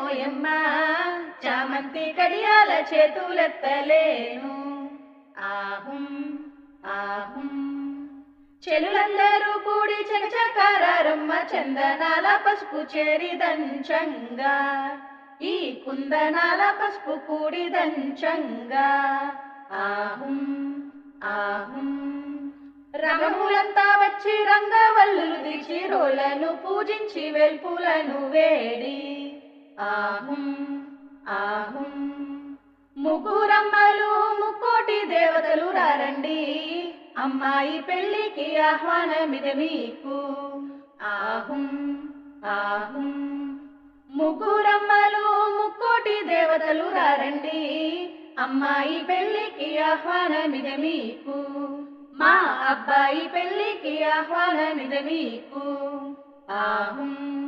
ఓయమ్మ చామంతి కడియాల చేతులెత్తలేను ఆహుం ఆహుం చెలులందరూ కూడి చకచకారమ్మ చందనాల పసుపు చేరిదంచంగా ఈ కుందనాల పసుపు కూడిదంచంగా ఆహుం ఆహుం రమణులంతా వచ్చి రంగవల్లులు దిచి రోలను పూజించి వెల్పులను వేడి ఆహుం ఆహుం ముగ్గురమ్మలు ముక్కోటి దేవతలు రారండి అమ్మాయి పెళ్లికి ఆహ్వానమిది మీకు ఆహుం ఆహుం ముగ్గురమ్మలు ముక్కోటి దేవతలు రారండి అమ్మాయి పెళ్లికి ఆహ్వానమిది మీకు మా అబ్బాయి పెళ్లికి ఆహ్వానమిది మీకు ఆహుం